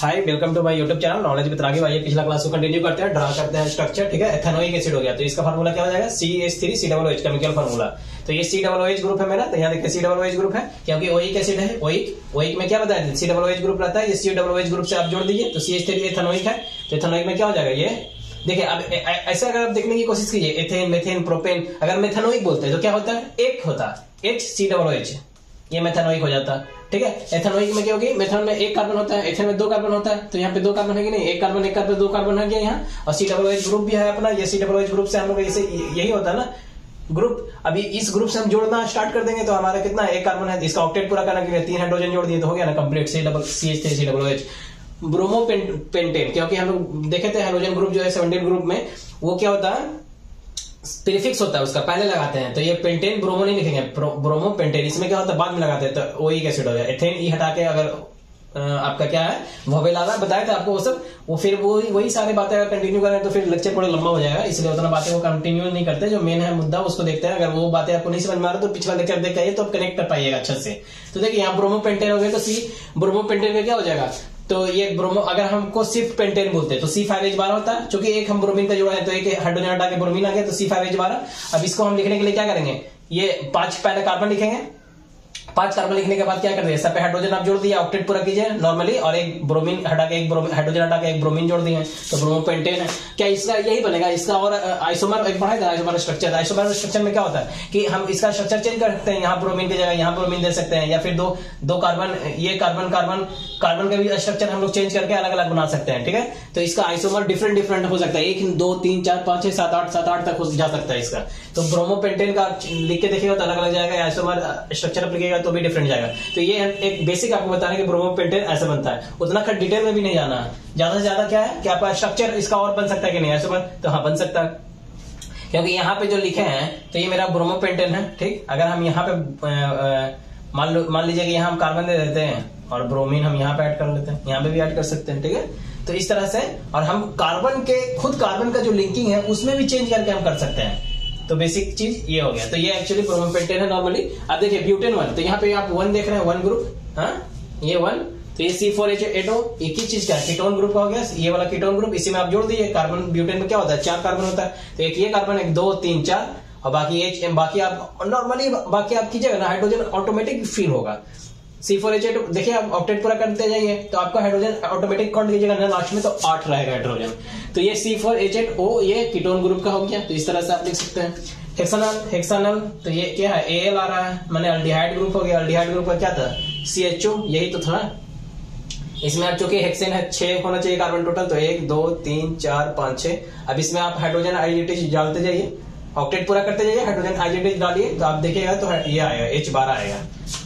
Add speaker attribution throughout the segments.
Speaker 1: Hi welcome to my YouTube channel knowledge with Raghav. आइए पिछला class को कंटिन्यू करते हैं, ड्रा करते हैं स्ट्रक्चर। ठीक है, एथेनोइक एसिड हो गया तो इसका फार्मूला क्या हो जाएगा CH3COOH केमिकल फार्मूला। तो ये COOH ग्रुप है मेरा, तो यहाँ देखिए COOH ग्रुप है क्योंकि ओइक एसिड है। ओइक में क्या बताया COOH ग्रुप रहता है, ये COOH ग्रुप से आप जोड़ दीजिए तो CH3 एथेनोइक है। तो एथेनोइक में क्या हो जाएगा ये देखिए। अब ऐसे अगर आप देखने की कोशिश कीजिए एथेन मेथेन प्रोपेन, अगर मेथेनोइक बोलते हैं तो क्या होता है एक होता है HCOOH, ये मेथेनोइक हो जाता है। ठीक है, एथेनोइक में क्या होगी, मेथेनॉल में एक कार्बन होता है, एथेन में दो कार्बन होता है, तो यहाँ पे दो कार्बन है कि नहीं, एक कार्बन दो कार्बन है यहाँ। और COOH ग्रुप भी है अपना, ये COOH ग्रुप से हम लोग यही होता है ना ग्रुप। अभी इस ग्रुप से हम जोड़ना स्टार्ट कर देंगे तो हमारा कितना एक कार्बन है, इसका ऑक्टेट पूरा करने के लिए 3 हाइड्रोजन जोड़ दिए तो हो गया ना कंप्लीट CH3COOH। ब्रोमो पेंटेन, क्योंकि हम लोग देखे थे हाइड्रोजन ग्रुप जो है 17 ग्रुप में वो क्या होता है प्रीफिक्स होता है उसका पहले लगाते हैं, तो ये पेंटेन ब्रोमो नहीं लिखेंगे, ब्रोमो पेंटेन। इसमें क्या होता है बाद में लगाते हैं, तो ओइक एसिड हो गया। एथेन ई हटा के अगर आपका क्या है वोवेलाला बताया था आपको वो सब, वो फिर वही सारी बातें अगर कंटिन्यू करें तो फिर लेक्चर थोड़ा लंबा हो जाएगा, इसलिए उतना बातें वो कंटिन्यू नहीं करते। जो मेन है मुद्दा उसको देखते हैं। अगर वो बातें आपको नहीं समझ में आ रहा तो पिछला लेक्चर देख आइए तो आप कनेक्ट कर पाइएगा अच्छे से। तो देखिए यहाँ ब्रोमो पेंटेन हो गया तो ब्रोमो पेंटेन में क्या हो जाएगा, तो ये ब्रोमो अगर हमको सिर्फ पेंटेन बोलते हैं तो C5H12 होता है। चूंकि एक हम ब्रोमीन का जोड़ा है तो एक हाइड्रोजन हटा के ब्रोमीन आ गया तो C5H12। अब इसको हम लिखने के लिए क्या करेंगे, ये 5 पहले कार्बन लिखेंगे, 5 कार्बन लिखने के बाद क्या कर दिया सब पे हाइड्रोजन आप जोड़ दिया, ऑक्टेट पूरा कीजिए नॉर्मली, और एक ब्रोमीन हटा के एक हाइड्रोजन हटा के एक ब्रोमीन जोड़ दिए तो ब्रोमो पेंटेन है। क्या इसका यही बनेगा, इसका और आइसोमर एक बढ़ाएगा आइसोमर स्ट्रक्चर। आइसोमर स्ट्रक्चर में क्या होता है कि हम इसका स्ट्रक्चर चेंज कर सकते हैं, यहाँ ब्रोमीन की जगह यहाँ ब्रोमीन दे सकते हैं, या फिर दो कार्बन ये कार्बन का भी स्ट्रक्चर हम लोग चेंज करके अलग अलग बना सकते हैं। ठीक है, तो इसका आइसोमर डिफरेंट हो सकता है, 1 2 3 4 5 6 7 8 तक जा सकता है इसका। तो ब्रोमो पेंटेन का लिख के देखिएगा तो अलग अलग जाएगा, आइसोमर स्ट्रक्चर लिखिएगा तो भी डिफरेंट जाएगा। तो ये एक बेसिक आपको बता रहे हैं कि ब्रोमो पेंटेन ऐसा बनता है, उतना खट डिटेल में भी नहीं जाना है। ज्यादा से ज्यादा क्या है कि आपका स्ट्रक्चर इसका और बन सकता है कि नहीं आइसोमर, तो हाँ बन सकता है क्योंकि यहाँ पे जो लिखे हैं तो ये मेरा ब्रोमो पेंटेन है। ठीक, अगर हम यहाँ पे मान लीजिए कि यहाँ हम कार्बन दे देते हैं और ब्रोमीन हम यहाँ पे ऐड कर लेते हैं, यहाँ पे भी ऐड कर सकते हैं। ठीक है, तो इस तरह से, और हम कार्बन का जो लिंकिंग है उसमें भी चेंज करके हम कर सकते हैं। तो बेसिक चीज ये हो गया। तो ये एक्चुअली ब्रोमो पेंटेन है नॉर्मली। अब देखिए ब्यूटेन 1, तो यहाँ पे आप 1 देख रहे हैं, 1 ग्रुप, हाँ ये 1, तो ये C4H8O एक ही चीज का कीटोन ग्रुप हो गया, ये वाला कीटोन ग्रुप, इसी में आप जोड़ दीजिए। कार्बन ब्यूटेन में क्या होता है 4 कार्बन होता है, तो एक ये कार्बन 1 2 3 4 और बाकी आप नॉर्मली बाकी आप कीजिएगा ना हाइड्रोजन ऑटोमेटिक फील होगा। C4H8 देखिए आप ऑक्टेट पूरा करते जाइए तो आपका हाइड्रोजन ऑटोमेटिक काउंट कीजिएगा ना लास्ट में तो 8 रहेगा हाइड्रोजन। तो ये C4H8O ये कीटोन ग्रुप का हो गया, तो इस तरह से आप लिख सकते हैं। हेक्सानल तो ये क्या है Al आ रहा है, माने अल्डिहाइड ग्रुप हो गया। अल्डिहाइड ग्रुप का क्या था CHO, यही तो था। इसमें आप चूंकि हेक्सेन है 6 होना चाहिए कार्बन टोटल, तो 1 2 3 4 5 6। अब इसमें आप हाइड्रोजन आइडेंटिटी डालते जाइए, ऑक्टेट पूरा करते जाइए, हाइड्रोजन आइडेंटिटी डालिए तो आप देखिएगा तो ये आएगा H12 आएगा।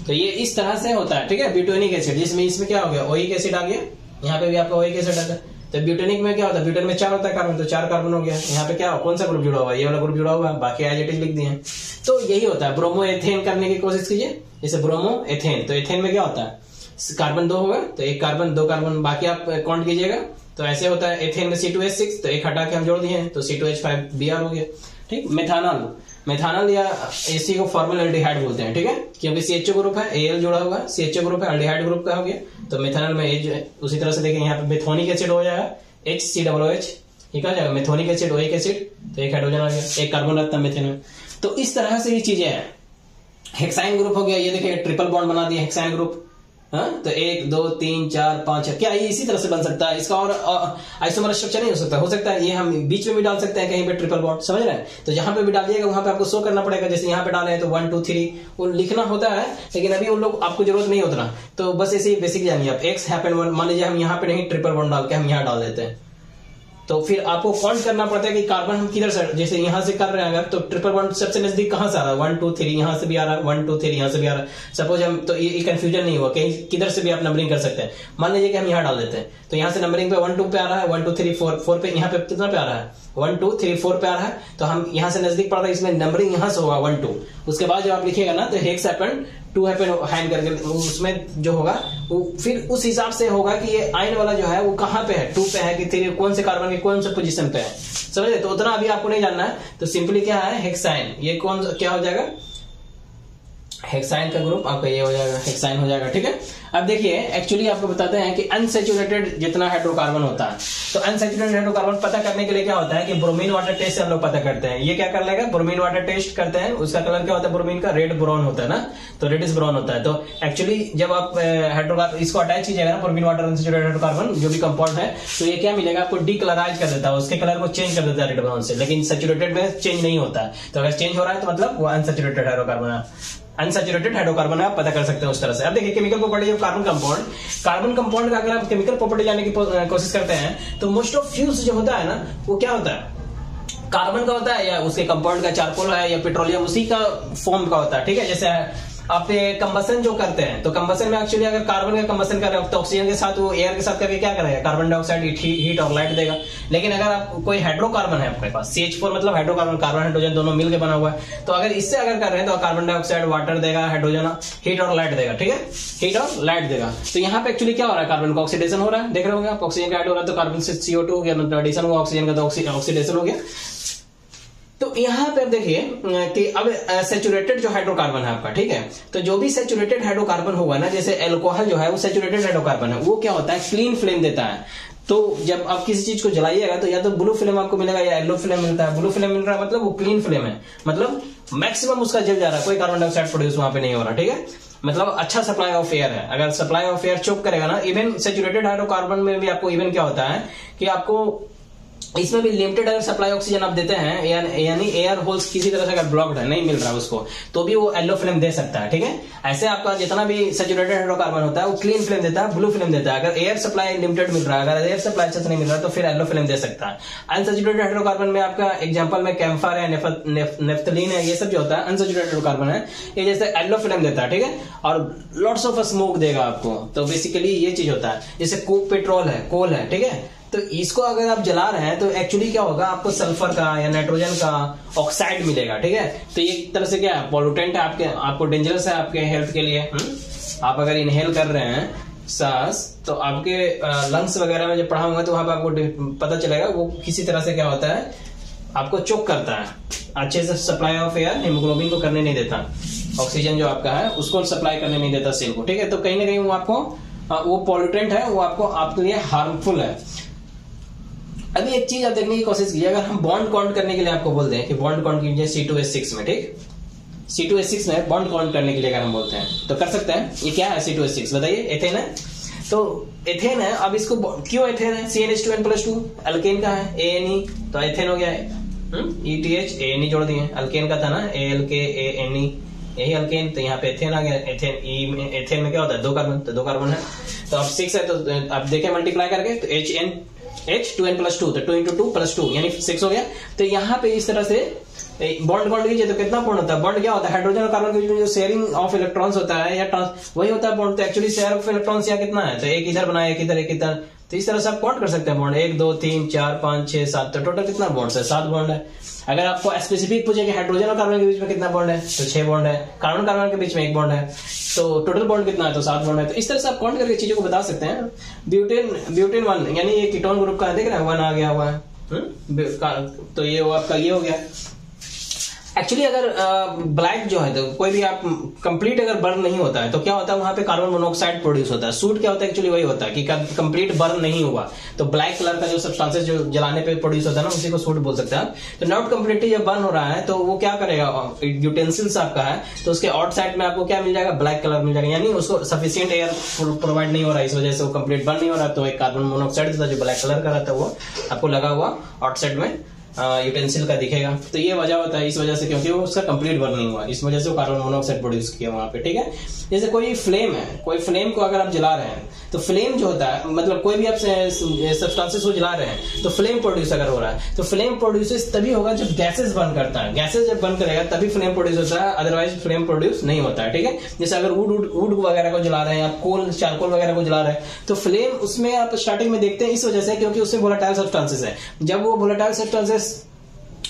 Speaker 1: तो ये इस तरह से होता है। ठीक है, ब्यूटेनिक एसिड जिसमें इसमें क्या हो गया ओइक एसिड आ गया, यहाँ पे भी आपका ओइक एसिड आता है। तो ब्यूटेनिक में क्या होता है, ब्यूटेन में 4 होता है कार्बन, तो 4 कार्बन हो गया। यहाँ पे क्या कौन सा ग्रुप जुड़ा हुआ है, ये वाला ग्रुप जुड़ा हुआ है, बाकी आइडेंटिटी लिख दिए। तो यही होता है। ब्रोमो एथेन करने की कोशिश कीजिए, जैसे ब्रोमो एथेन, तो एथेन में क्या होता है कार्बन 2 होगा, तो 1 कार्बन 2 कार्बन बाकी आप काउंट कीजिएगा। तो ऐसे होता है एथेन में C2H6, तो 1 हटा के हम जोड़ दिए तो C2H5Br हो गया। ठीक, मेथानल या इसी को फॉर्मल एल्डिहाइड बोलते हैं। ठीक है, क्योंकि CHO ग्रुप है, Al जुड़ा हुआ है, CHO ग्रुप है, एल्डिहाइड ग्रुप का हो गया। तो मेथानल में उसी तरह से देखिए यहाँ पे मेथोनिक एसिड हो जाएगा HCOOH, ठीक है, मेथोनिक एसिड ओइक एसिड, तो 1 हाइड्रोजन आ गया, 1 कार्बन रहता है मेथेन में। तो इस तरह से ये चीजें हैं। हेक्साइन ग्रुप हो गया, ये देखिए ट्रिपल बॉन्ड बना दिया हेक्साइन ग्रुप, हाँ तो 1 2 3 4 5 क्या ये इसी तरह से बन सकता है, इसका और आइसोमर स्ट्रक्चर नहीं हो सकता है ये हम बीच में भी डाल सकते हैं कहीं पे ट्रिपल बॉन्ड, समझ रहे हैं। तो जहां पे भी डालिएगा वहां पे आपको शो करना पड़ेगा, जैसे यहाँ पे डाले हैं तो 1 2 3 वो लिखना होता है, लेकिन अभी उन लोग आपको जरूरत नहीं उतना। तो बस ऐसे ही बेसिक जानिए आप एक्स हैपन 1, मान लीजिए हम यहाँ पे नहीं ट्रिपल बॉन्ड डाल के हम यहाँ डाल देते हैं, तो फिर आपको काउंट करना पड़ता है कि कार्बन हम किधर से, जैसे यहां से कर रहे हैं अगर तो ट्रिपल बॉन्ड सबसे नजदीक कहां से आ रहा है 1 2 3 यहां से भी आ रहा है, 1 2 3 यहां से भी आ रहा है। सपोज हम तो ये कंफ्यूजन नहीं हुआ, कहीं किधर से भी आप नंबरिंग कर सकते हैं। मान लीजिए कि हम यहाँ डाल देते हैं तो यहाँ से नंबरिंग पे 1 2 पे आ रहा है, 1 2 3 4 पे, यहाँ पे कितना पे आ रहा है 1 2 3 4 पे आ रहा है, तो हम यहाँ से नजदीक पड़ रहा है, इसमें नंबरिंग यहाँ से होगा 1 2। उसके बाद जब आप लिखिएगा ना तो हेक्स हैपन 2 हैपन हैंड करके उसमें जो होगा वो फिर उस हिसाब से होगा कि ये आयन वाला जो है वो कहाँ पे है, 2 पे है कि 3 कौन से कार्बन के कौन से पोजीशन पे है, समझे। तो उतना अभी आपको नहीं जानना है, तो सिंपली क्या है हेक्साइन, ये कौन क्या हो जाएगा हेक्साइन का ग्रुप आपका ये हो जाएगा, हेक्साइन हो जाएगा। ठीक है, अब देखिए एक्चुअली आपको बताते हैं कि अनसैचुरेटेड जितना हाइड्रोकार्बन होता है, तो अनसैचुरेटेड हाइड्रोकार्बन पता करने के लिए क्या होता है कि ब्रोमीन वाटर टेस्ट से हम लोग पता करते हैं। ये क्या कर लेगा, ब्रोमीन वाटर टेस्ट करते हैं, उसका कलर क्या होता है ब्रोमीन का, रेड ब्राउन होता है ना, तो रेडिश ब्राउन होता है। तो एक्चुअली जब आप हाइड्रोकार्बन इसको अटैच कीजिएगा ना, ब्रोमीन वाटर अनसैचुरेटेड हाइड्रोकार्बन जो भी कंपाउंड है, तो ये क्या मिलेगा आपको, डीकलराइज कर देता है, उसके कलर को चेंज कर देता है रेड ब्राउन से, लेकिन सैचुरेटेड में चेंज नहीं होता है। तो अगर चेंज हो रहा है तो मतलब वो अनसैचुरेटेड हाइड्रोकार्बन है, अनसैचुरेटेड हाइड्रोकार्बन आप पता कर सकते हैं उस तरह से। अब देखिए chemical property of carbon compound का अगर आप केमिकल प्रॉपर्टी जानने की कोशिश करते हैं तो मोस्ट ऑफ फ्यूज जो होता है ना, वो क्या होता है, कार्बन का होता है, या उसके कंपाउंड का चारकोल है या पेट्रोलियम, उसी का फॉर्म का होता है। ठीक है, जैसे आप कंबसन जो करते हैं, तो कंबसन में एक्चुअली अगर कार्बन का कंबसन कर रहे हो तो ऑक्सीजन के साथ वो एयर के साथ करके क्या करेगा, कार्बन डाइऑक्साइड हीट और लाइट देगा। लेकिन अगर आप कोई हाइड्रोकार्बन है आपके पास, CH4 मतलब हाइड्रोकार्बन, कार्बन हाइड्रोजन दोनों मिलकर बना हुआ है, तो अगर इससे अगर कर रहे हैं तो कार्बन डाइऑक्साइड वाटर देगा, हाइड्रोजन हीट और लाइट देगा। ठीक है, हीट और लाइट देगा। तो यहाँ पे एक्चुअली क्या हो रहा है, कार्बन का ऑक्सीडेशन हो रहा है, देख रहे होंगे आप, ऑक्सीजन का ऐड हो रहा है तो कार्बन से CO2 हो गया, एडिशन हुआ ऑक्सीजन का तो ऑक्सीडेशन हो गया। तो यहाँ पे आप देखिए कि अब सैचुरेटेड जो हाइड्रोकार्बन है आपका, ठीक है, तो जो भी सैचुरेटेड हाइड्रोकार्बन होगा ना, जैसे अल्कोहल जो है वो सैचुरेटेड हाइड्रोकार्बन है, वो क्या होता है, क्लीन फ्लेम देता है। तो जब आप किसी चीज को जलाइएगा तो या तो ब्लू फ्लेम आपको मिलेगा या येलो फ्लेम मिलता है। ब्लू फ्लेम मिल रहा है मतलब वो क्लीन फ्लेम है, मतलब मैक्सिमम उसका जल जा रहा है, कोई कार्बन डाइऑक्साइड प्रोड्यूस वहां पे नहीं हो रहा। ठीक है, मतलब अच्छा सप्लाई ऑफ एयर है। अगर सप्लाई ऑफ एयर चोक करेगा ना, इवन सैचुरेटेड हाइड्रोकार्बन में भी आपको इवन क्या होता है कि आपको इसमें भी लिमिटेड अगर सप्लाई ऑक्सीजन आप देते हैं, यानी एयर होल्स किसी तरह से अगर ब्लॉक्ड है, नहीं मिल रहा है उसको, तो भी वो येलो फ्लेम दे सकता है। ठीक है, ऐसे आपका जितना भी सैचुरेटेड हाइड्रोकार्बन होता है वो क्लीन फ्लेम देता है, ब्लू फ्लेम देता है। अगर एयर सप्लाई लिमिटेड मिल रहा है, अगर एयर सप्लाई अच्छे से नहीं मिल रहा है तो फिर येलो फ्लेम दे सकता है। अनसैचुरेटेड हाइड्रोकार्बन में आपका एग्जांपल में कैम्फर है, नेफ्थलीन है, ये सब जो होता है अनसैचुरेटेड हाइड्रोकार्बन है, ये जैसे येलो फ्लेम देता है। ठीक है, और लॉट्स ऑफ स्मोक देगा आपको। तो बेसिकली ये चीज होता है। जैसे कोक पेट्रोल है, कोल है, ठीक है, तो इसको अगर आप जला रहे हैं तो एक्चुअली क्या होगा, आपको सल्फर का या नाइट्रोजन का ऑक्साइड मिलेगा। ठीक है, तो ये एक तरह से क्या है, पॉल्यूटेंट है, आपको डेंजरस है आपके हेल्थ के लिए। आप अगर इनहेल कर रहे हैं सांस, तो आपके लंग्स वगैरह में जब पढ़ा होगा तो वहां पर आपको पता चलेगा वो किसी तरह से क्या होता है, आपको चोक करता है, अच्छे से सप्लाई ऑफ एयर हीमोग्लोबिन को करने नहीं देता, ऑक्सीजन जो आपका है उसको सप्लाई करने नहीं देता सेल को। ठीक है, तो कहीं ना कहीं वो आपको वो पॉल्यूटेंट है, वो आपको आपके लिए हार्मफुल है। अभी एक चीज आप देखने की कोशिश कीजिए, अगर हम बॉन्ड काउंट करने के लिए आपको बोलते हैं कि बॉन्ड काउंट कीजिए C2H6 में, ठीक, C2H6 में बॉन्ड काउंट करने के लिए अगर हम बोलते हैं तो कर सकते हैं। ये क्या है C2H6 बताइए, एथेन है, तो एथेन है। अब इसको क्यों एथेन है, CnH2n+2 अल्केन का है, ANE, तो एथेन हो गया है, ETH ANE जोड़ दिए, अल्केन का था ना ALKANE, यही अल्केन, तो यहाँ पे एथेन आ गया। एथेन में क्या होता है, 2 कार्बन, तो 2 कार्बन है, तो अब 6 है, तो आप देखें मल्टीप्लाई करके तो H2n+2, तो 2 × 2 + 2 यानी 6 हो गया। तो यहाँ पे इस तरह से बॉन्ड काउंट कीजिए तो कितना बॉन्ड होता है, बॉन्ड क्या होता है, हाइड्रोजन और कार्बन के बीच में जो शेयरिंग ऑफ इलेक्ट्रॉन्स होता है या वही होता है बॉन्ड। तो एक्चुअली शेयर ऑफ इलेक्ट्रॉन्स यहाँ कितना है, तो एक इधर बनाया, एक इधर, एक इधर, तो इस तरह से आप काउंट कर सकते हैं बॉन्ड, 1 2 3 4 5 6 7, तो टोटल कितना बॉन्ड है, 7 बॉन्ड है। अगर आपको स्पेसिफिक पूछे कि हाइड्रोजन और कार्बन के बीच में कितना बॉन्ड है, तो 6 बॉन्ड है, कार्बन कार्बन के बीच में 1 बॉन्ड है, तो टोटल बॉन्ड कितना है, तो 7 बॉन्ड है। तो इस तरह से आप काउंट करके चीजों को बता सकते हैं। ब्यूटेन 1 यानी ये कीटोन ग्रुप का देख रहे हैं, 1 आ गया हुआ है, तो ये आपका ये हो गया। एक्चुअली अगर ब्लैक जो है, तो कोई भी आप कंप्लीट अगर बर्न नहीं होता है तो क्या होता है, वहां पे कार्बन मोनोऑक्साइड प्रोड्यूस होता है। सूट क्या होता है, एक्चुअली वही होता है कि कंप्लीट बर्न नहीं हुआ, तो ब्लैक कलर का जो सब्सटेंसेस जो जलाने पे प्रोड्यूस होता है ना, उसी को सूट बोल सकते हैं। तो नॉट कंप्लीटली जब बर्न हो रहा है तो वो क्या करेगा, यूटेंसिल्स आपका है तो उसके आउटसाइड में आपको क्या मिल जाएगा, ब्लैक कलर मिल जाएगा, यानी उसको सफिशिएंट एयर प्रोवाइड नहीं हो रहा है, इस वजह से वो कंप्लीट बर्न नहीं हो रहा। तो एक कार्बन मोनोऑक्साइड था जो ब्लैक कलर का रहता है वो आपको लगा हुआ आउटसाइड में यूटेंसिल का दिखेगा। तो ये वजह होता है, इस वजह से क्योंकि वो उसका कंप्लीट बर्निंग हुआ, इस वजह से वो कार्बन मोनोऑक्साइड प्रोड्यूस किया वहां पे। ठीक है, जैसे कोई फ्लेम है, कोई फ्लेम को अगर आप जला रहे हैं तो फ्लेम जो होता है, मतलब कोई भी आप सब्सटेंसेस को जला रहे हैं तो फ्लेम प्रोड्यूस अगर हो रहा है, तो फ्लेम प्रोड्यूस तभी होगा जब गैसेस बर्न करता है। गैसेस जब बर्न करेगा तभी फ्लेम प्रोड्यूस होता है, अदरवाइज फ्लेम प्रोड्यूस नहीं होता है। ठीक है, जैसे अगर वुड वगैरह को जला रहे हैं, आप कोल चारकोल वगैरह को जला रहे हैं, तो फ्लेम उसमें आप स्टार्टिंग में देखते हैं इस वजह से क्योंकि उसमें वोलेटाइल सब्सटेंसेस है। जब वो वोलेटाइल सब्सटेंसेस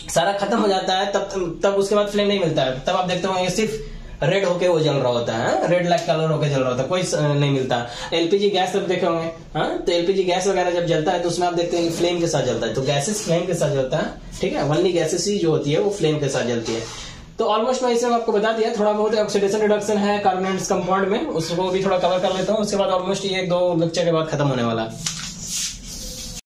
Speaker 1: सारा खत्म हो जाता है तब उसके बाद फ्लेम नहीं मिलता है, तब आप देखते हो सिर्फ रेड होके वो जल रहा होता है, रेड लाइट कलर होके जल रहा होता है, कोई नहीं मिलता। एलपीजी गैस सब देखे होंगे, हाँ, तो एलपीजी गैस वगैरह जब जलता है तो उसमें आप देखते हैं फ्लेम के साथ जलता है, तो गैसेस फ्लेम के साथ जलता है। ठीक है, ओनली गैसेस ही जो होती है वो फ्लेम के साथ जलती है। तो ऑलमोस्ट मैं इसे आपको बता दिया, थोड़ा बहुत ऑक्सीडेशन रिडक्शन है कार्बोनेट्स कंपाउंड में, उसको भी थोड़ा कवर कर लेता हूँ, उसके बाद ऑलमोस्ट ये 2 लेक्चर के बाद खत्म होने वाला है।